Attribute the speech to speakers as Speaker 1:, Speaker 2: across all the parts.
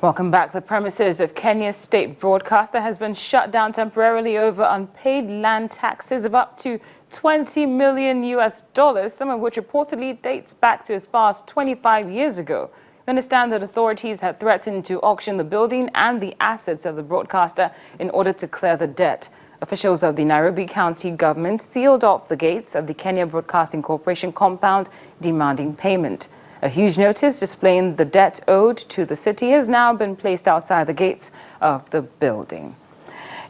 Speaker 1: Welcome back. The premises of Kenya's state broadcaster has been shut down temporarily over unpaid land taxes of up to $20 million, some of which reportedly dates back to as far as 25 years ago. We understand that authorities had threatened to auction the building and the assets of the broadcaster in order to clear the debt. Officials of the Nairobi County government sealed off the gates of the Kenya Broadcasting Corporation compound, demanding payment. A huge notice displaying the debt owed to the city has now been placed outside the gates of the building.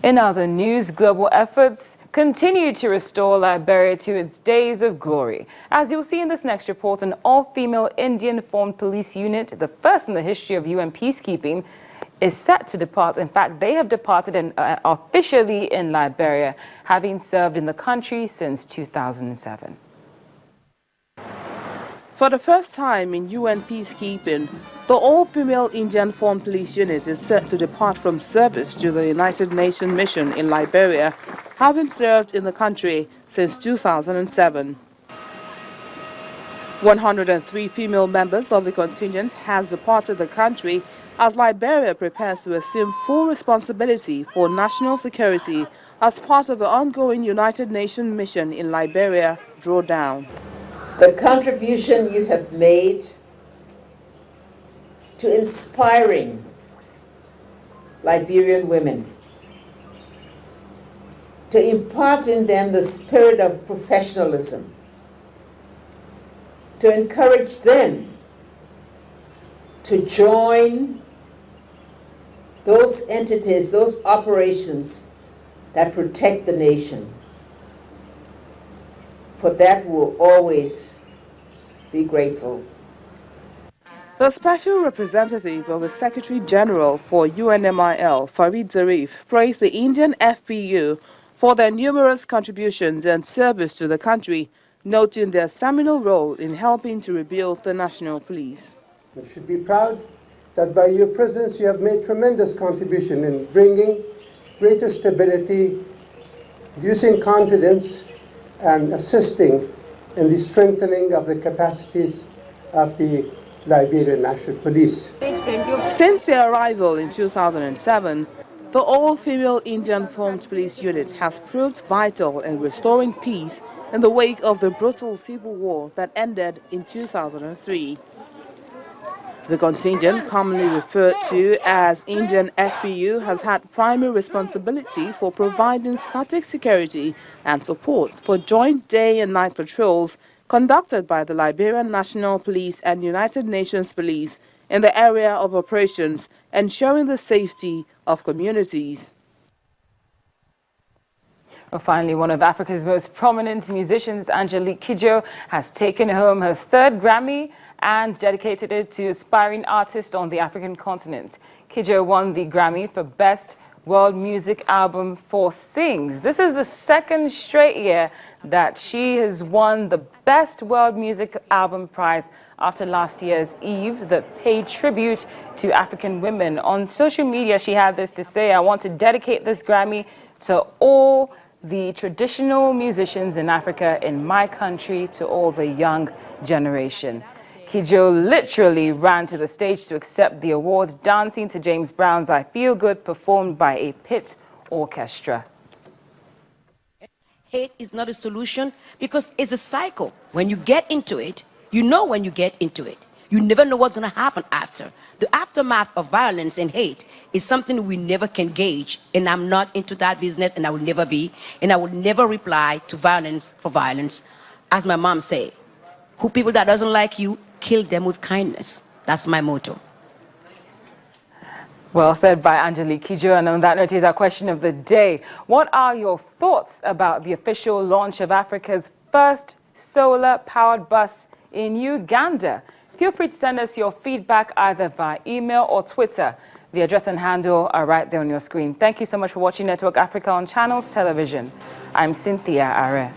Speaker 1: In other news, global efforts continue to restore Liberia to its days of glory. As you'll see in this next report, an all-female Indian-formed police unit, the first in the history of UN peacekeeping, is set to depart. In fact, they have departed officially in Liberia, having served in the country since 2007.
Speaker 2: For the first time in UN peacekeeping, the all-female Indian-formed police unit is set to depart from service to the United Nations mission in Liberia, having served in the country since 2007. 103 female members of the contingent has departed the country as Liberia prepares to assume full responsibility for national security as part of the ongoing United Nations mission in Liberia drawdown.
Speaker 3: The contribution you have made to inspiring Liberian women, to impart in them the spirit of professionalism, to encourage them to join those entities, those operations that protect the nation. For that, we'll always be grateful.
Speaker 2: The special representative of the Secretary General for UNMIL, Farid Zarif, praised the Indian FPU for their numerous contributions and service to the country, noting their seminal role in helping to rebuild the national police.
Speaker 4: You should be proud that by your presence you have made tremendous contribution in bringing greater stability, reducing confidence, and assisting in the strengthening of the capacities of the Liberian National Police.
Speaker 2: Since their arrival in 2007, the all-female Indian-formed police unit has proved vital in restoring peace in the wake of the brutal civil war that ended in 2003. The contingent, commonly referred to as Indian FPU, has had primary responsibility for providing static security and support for joint day and night patrols conducted by the Liberian National Police and United Nations Police in the area of operations, ensuring the safety of communities.
Speaker 1: Well, finally, one of Africa's most prominent musicians, Angelique Kidjo, has taken home her third Grammy and dedicated it to aspiring artists on the African continent. Kidjo won the Grammy for Best World Music Album for Sings. This is the second straight year that she has won the Best World Music Album prize after last year's Eve that paid tribute to African women. On social media, she had this to say: "I want to dedicate this Grammy to all the traditional musicians in Africa, in my country, to all the young generation." Kidjo literally ran to the stage to accept the award, dancing to James Brown's I Feel Good, performed by a pit orchestra.
Speaker 5: Hate is not a solution because it's a cycle. When you get into it, you know when you get into it. You never know what's going to happen after. The aftermath of violence and hate is something we never can gauge, and I'm not into that business, and I will never be, and I will never reply to violence for violence. As my mom say, who people that doesn't like you, kill them with kindness. That's my motto.
Speaker 1: Well said by Angelique Kidjo. And on that note is our question of the day. What are your thoughts about the official launch of Africa's first solar-powered bus in Uganda? Feel free to send us your feedback either via email or Twitter. The address and handle are right there on your screen. Thank you so much for watching Network Africa on Channels Television. I'm Cynthia Are.